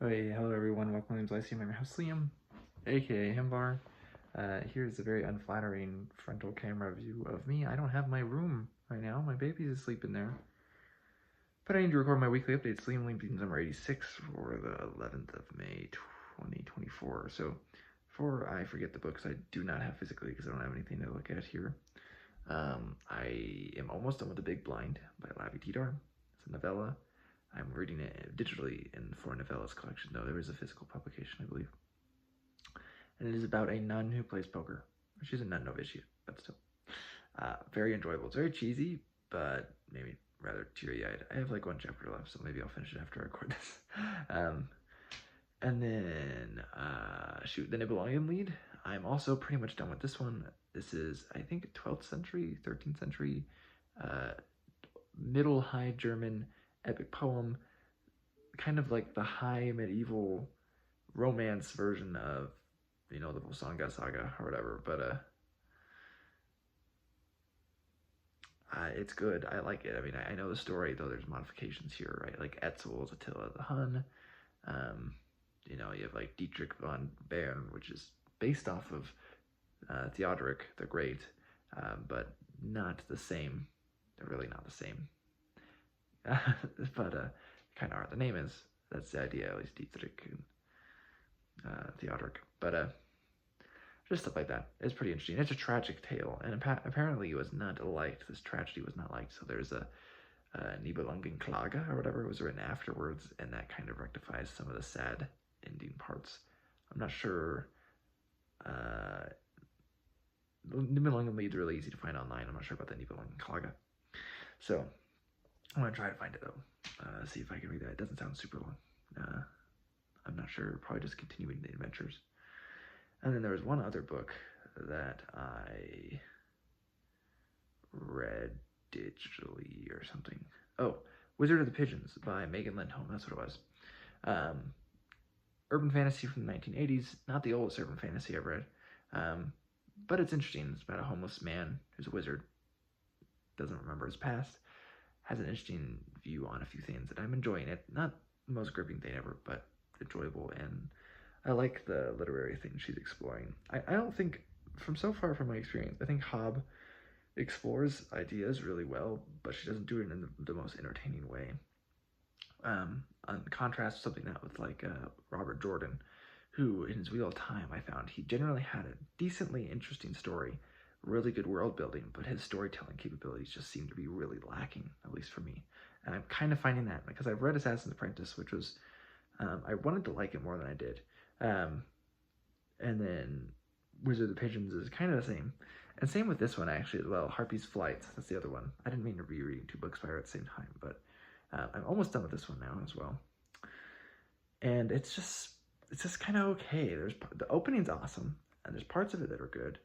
Hey, hello everyone, welcome to Lyceum. I'm your host Liam, aka Himbar. Here's a very unflattering frontal camera view of me. I don't have my room right now, my baby's asleep in there. But I need to record my weekly updates, Leapings number 86 for the 11th of May 2024. So, before I forget the books I do not have physically because I don't have anything to look at here, I am almost done with The Big Blind by Lavi Tidar. It's a novella. I'm reading it digitally in for Novellas collection, though there is a physical publication, I believe. And it is about a nun who plays poker. She's a nun novitiate, but still. Very enjoyable. It's very cheesy, but maybe rather teary-eyed. I have like one chapter left, so maybe I'll finish it after I record this. And then, the Nibelungen lead. I'm also pretty much done with this one. This is, I think, 12th century, 13th century, Middle High German epic poem, kind of like the high medieval romance version of, the Volsanga saga or whatever, but it's good. I like it. I mean, I know the story, though there's modifications here, right? Like Etzel is Attila the Hun. You have like Dietrich von Bern, which is based off of Theodoric the Great, but not the same. They're really not the same. But kind of are. The name is, that's the idea, at least Dietrich and Theodoric. But just stuff like that. It's pretty interesting. It's a tragic tale, and apparently it was not liked. This tragedy was not liked. So there's a Nibelungen Klage or whatever. It was written afterwards, and that kind of rectifies some of the sad ending parts. I'm not sure. Nibelungen leads really easy to find online. I'm not sure about the Nibelungen Klage. So I'm gonna try to find it though. See if I can read that. It doesn't sound super long. I'm not sure. Probably just continuing the adventures. And then there was one other book that I read digitally or something. Oh, Wizard of the Pigeons by Megan Lindholm. That's what it was. Urban fantasy from the 1980s. Not the oldest urban fantasy I've read. But it's interesting. It's about a homeless man who's a wizard. Doesn't remember his past. Has an interesting view on a few things, and I'm enjoying it. Not the most gripping thing ever, but enjoyable, and I like the literary things she's exploring. I don't think, from my experience, I think Hobb explores ideas really well, but she doesn't do it in the most entertaining way. On contrast, something that with like Robert Jordan, who in his Wheel of Time, I found he generally had a decently interesting story, really good world building, but his storytelling capabilities just seem to be really lacking, at least for me. And I'm kind of finding that because I've read Assassin's Apprentice, which was, I wanted to like it more than I did. And then Wizard of the Pigeons is kind of the same. And same with this one, actually, as well. Harpy's Flight, that's the other one. I didn't mean to be reading two books by her at the same time, but I'm almost done with this one now as well. And it's just kind of okay. The opening's awesome, and there's parts of it that are good.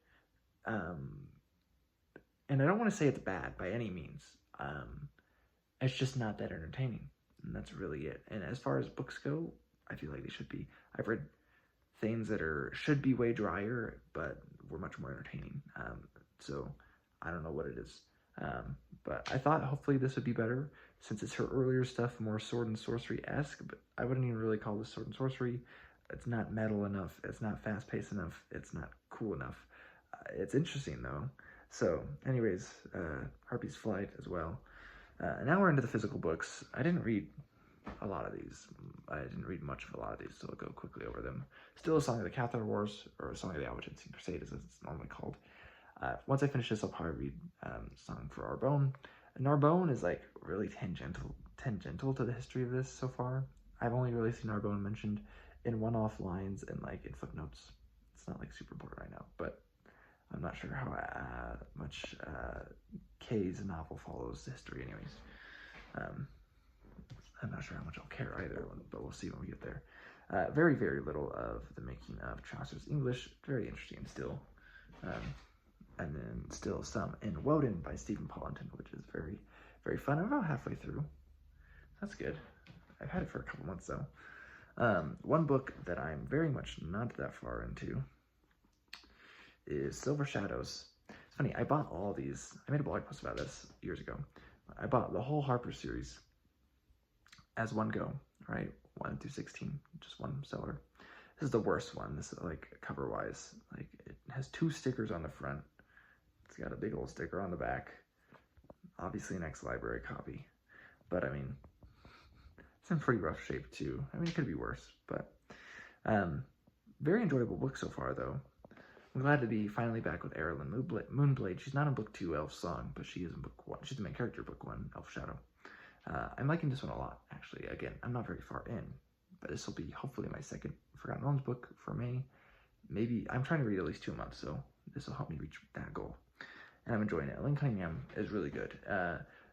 And I don't want to say it's bad by any means. It's just not that entertaining, and that's really it. And as far as books go, I feel like they should be. I've read things that should be way drier, but were much more entertaining. So I don't know what it is. But I thought hopefully this would be better, since it's her earlier stuff more sword and sorcery-esque, but I wouldn't even really call this sword and sorcery. It's not metal enough, it's not fast-paced enough, it's not cool enough. It's interesting though. So anyways, Harpy's Flight as well. Now we're into the physical books. I didn't read a lot of these. I didn't read much of a lot of these, so I'll go quickly over them. Still A Song of the Cathar Wars, or A Song of the Albigensian Crusade as it's normally called. Once I finish this, I'll probably read Song for Arbonne. Narbonne is like really tangential to the history of this so far. I've only really seen Narbonne mentioned in one-off lines and like in footnotes. It's not like super important right now, but I'm not sure how much Kay's novel follows the history anyways. I'm not sure how much I'll care either, but we'll see when we get there. Very, very little of the making of Chaucer's English. Very interesting still. And then still some in Woden by Stephen Paulinton, which is very, very fun. I'm about halfway through. That's good. I've had it for a couple months though. One book that I'm very much not that far into is Silver Shadows. It's funny, I bought all these. I made a blog post about this years ago. I bought the whole Harper series as one go, right? 1 through 16, just one seller. This is the worst one. This is like cover wise. Like it has 2 stickers on the front. It's got a big old sticker on the back. Obviously an ex-library copy. But I mean, it's in pretty rough shape too. I mean, it could be worse, but very enjoyable book so far though. I'm glad to be finally back with Erilyn Moonblade. She's not in book 2, Elf Song, but she is in book 1. She's the main character of book 1, Elf Shadow. I'm liking this one a lot, actually. Again, I'm not very far in, but this will be hopefully my second Forgotten Realms book for May. Maybe, I'm trying to read at least 2 a month, so this will help me reach that goal. And I'm enjoying it. Lynn Cunningham is really good.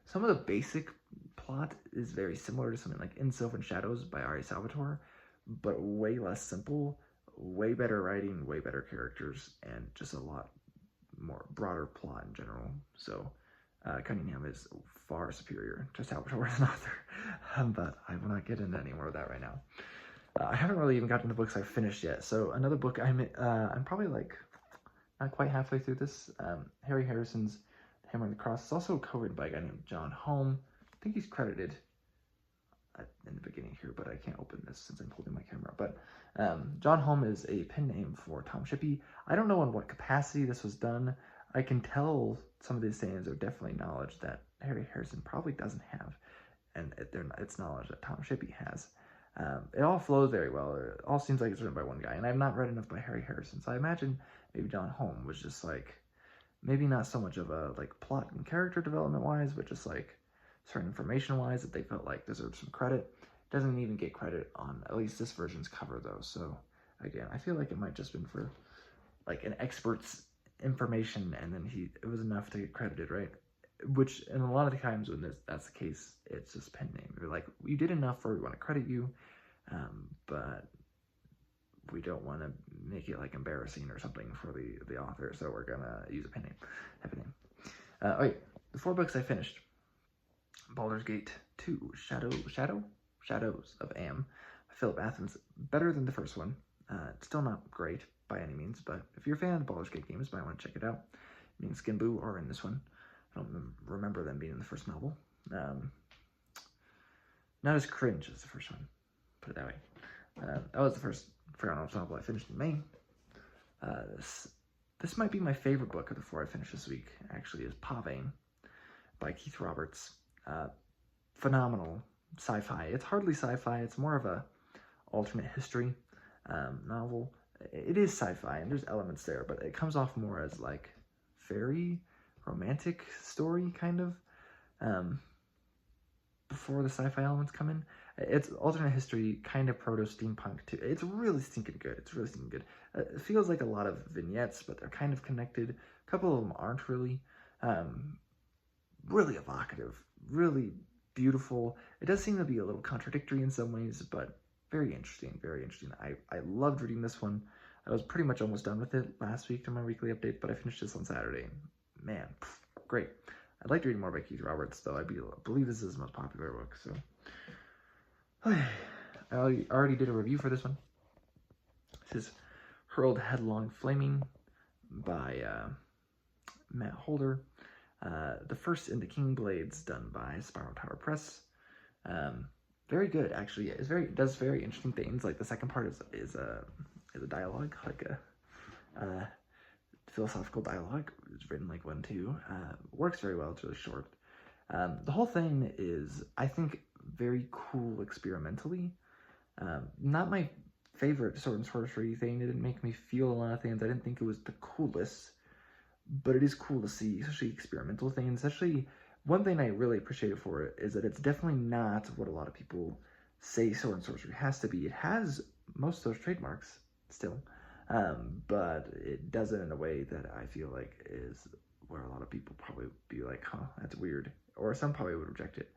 Some of the basic plot is very similar to something like In Sylvan Shadows by Ari Salvatore, but way less simple, way better writing, way better characters, and just a lot more broader plot in general. So Cunningham is far superior to Salvatore as an author, but I will not get into any more of that right now. I haven't really even gotten the books I've finished yet. So another book I'm probably like not quite halfway through this. Harry Harrison's Hammer and the Cross. It's also co-written by a guy named John Holm. I think he's credited in the beginning here, but I can't open this since I'm holding my camera. But John Holm is a pen name for Tom Shippey. I don't know in what capacity this was done. I can tell some of these sayings are definitely knowledge that Harry Harrison probably doesn't have, and it's knowledge that Tom Shippey has. It all flows very well. It all seems like it's written by one guy, and I've not read enough by Harry Harrison, so I imagine maybe John Holm was just like, maybe not so much of a like plot and character development wise, but just like certain information wise that they felt like deserved some credit. Doesn't even get credit on at least this version's cover though. So again, I feel like it might just been for like an expert's information, and then it was enough to get credited, right? Which, and a lot of the times when that's the case, it's just pen name. You're like, you did enough where we want to credit you, but we don't want to make it like embarrassing or something for the author, so we're gonna use a pen name. Type of name. Wait, the 4 books I finished: Baldur's Gate 2, Shadows of Am, by Philip Athens. Better than the first one. It's still not great by any means, but if you're a fan of Baldur's Gate games, you might want to check it out. I mean, Skin Boo are in this one. I don't remember them being in the first novel. Not as cringe as the first one, put it that way. That was the first Forgotten Realms novel I finished in May. This might be my favorite book of the 4 I finished this week, actually, is Pavane by Keith Roberts. Phenomenal sci-fi. It's hardly sci-fi, it's more of a alternate history novel. It is sci-fi, and there's elements there, but it comes off more as like fairy romantic story, kind of, before the sci-fi elements come in. It's alternate history, kind of proto-steampunk too. It's really stinking good. It's really stinking good. It feels like a lot of vignettes, but they're kind of connected. A couple of them aren't really. Really evocative, really beautiful. It does seem to be a little contradictory in some ways, but very interesting, very interesting. I loved reading this one. I was pretty much almost done with it last week in my weekly update, but I finished this on Saturday. Man, great. I'd like to read more by Keith Roberts, though. I believe this is his most popular book, so. I already did a review for this one. This is Hurled Headlong Flaming by Matt Holder. The first in the King Blades, done by Spiral Tower Press. Very good, actually. It does very interesting things. Like the second part is a dialogue, like a philosophical dialogue. It's written like 1-2. Works very well. It's really short. The whole thing is, I think, very cool experimentally. Not my favorite sword and sorcery thing. It didn't make me feel a lot of things. I didn't think it was the coolest, but it is cool to see, especially experimental things. Especially, one thing I really appreciate for it is that it's definitely not what a lot of people say sword and sorcery has to be. It has most of those trademarks still, but it does it in a way that I feel like is where a lot of people probably be like, huh, that's weird, or some probably would reject it.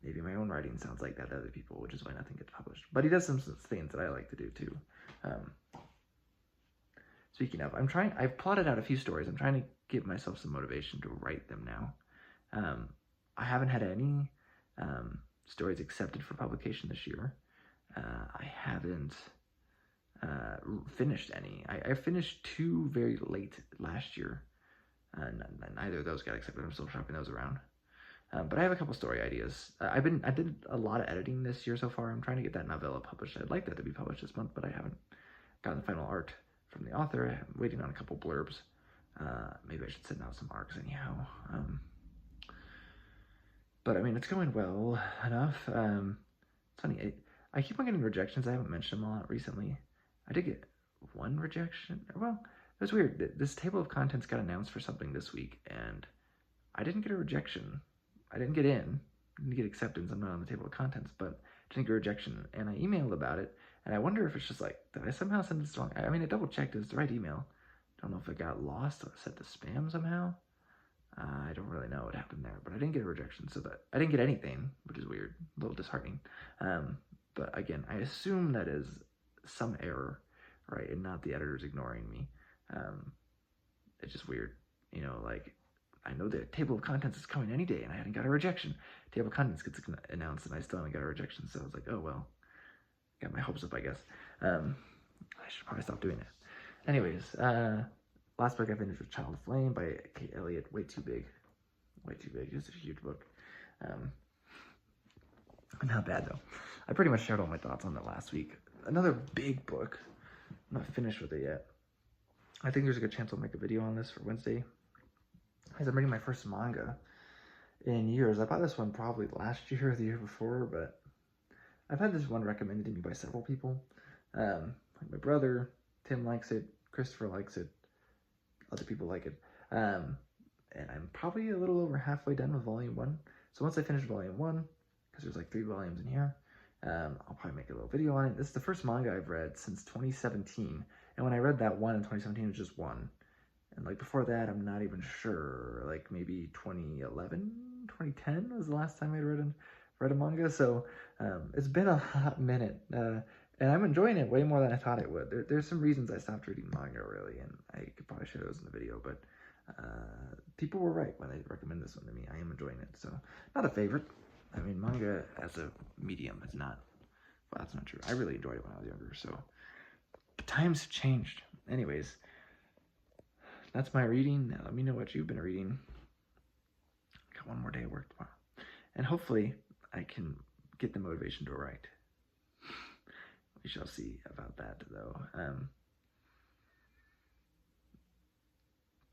Maybe my own writing sounds like that to other people, which is why nothing gets published. But he does some things that I like to do too. Speaking of, I've plotted out a few stories. I'm trying to give myself some motivation to write them now. I haven't had any stories accepted for publication this year. I haven't finished any. I finished 2 very late last year, and neither of those got accepted. I'm still shopping those around. But I have a couple story ideas. I did a lot of editing this year so far. I'm trying to get that novella published. I'd like that to be published this month, but I haven't gotten the final art from the author. I'm waiting on a couple blurbs. Maybe I should send out some arcs anyhow. But I mean, it's going well enough. It's funny. I keep on getting rejections. I haven't mentioned them a lot recently. I did get one rejection. Well, it was weird. This table of contents got announced for something this week, and I didn't get a rejection. I didn't get in. I didn't get acceptance. I'm not on the table of contents, but I didn't get a rejection. And I emailed about it, and I wonder if it's just like, did I somehow send this wrong? I mean, I double checked. It was the right email. I don't know if it got lost or set to spam somehow. I don't really know what happened there, but I didn't get a rejection, so that I didn't get anything, which is weird, a little disheartening. But again, I assume that is some error, right, and not the editors ignoring me. It's just weird, you know, like, I know the table of contents is coming any day, and I hadn't got a rejection. Table of contents gets announced, and I still haven't got a rejection, so I was like, oh, well, got my hopes up, I guess. I should probably stop doing that. Anyways, last book I finished was Child of Flame by Kate Elliott. Way too big. Way too big. It's a huge book. Not bad, though. I pretty much shared all my thoughts on it last week. Another big book. I'm not finished with it yet. I think there's a good chance I'll make a video on this for Wednesday. As I'm reading my first manga in years. I bought this one probably last year or the year before, but I've had this one recommended to me by several people. Like my brother, Tim likes it, Christopher likes it, other people like it. And I'm probably a little over halfway done with volume 1. So once I finish volume 1, because there's like 3 volumes in here, I'll probably make a little video on it. This is the first manga I've read since 2017. And when I read that one in 2017, it was just one. And like before that, I'm not even sure. Like maybe 2011, 2010 was the last time I read a manga. So it's been a hot minute. And I'm enjoying it way more than I thought it would. There's some reasons I stopped reading manga, really, and I could probably share those in the video, but people were right when they recommended this one to me. I am enjoying it, so not a favorite. I mean, manga as a medium is not, well, that's not true. I really enjoyed it when I was younger, so but times have changed. Anyways, that's my reading. Now let me know what you've been reading. Got one more day of work tomorrow, and hopefully I can get the motivation to write. We shall see about that, though.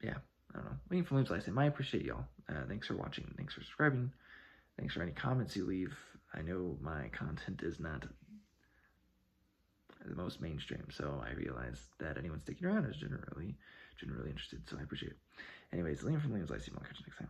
Yeah, I don't know. Waiting for Leapings, I appreciate y'all. Thanks for watching. Thanks for subscribing. Thanks for any comments you leave. I know my content is not the most mainstream, so I realize that anyone sticking around is generally interested, so I appreciate it. Anyways, Leapings, I'll catch you next time.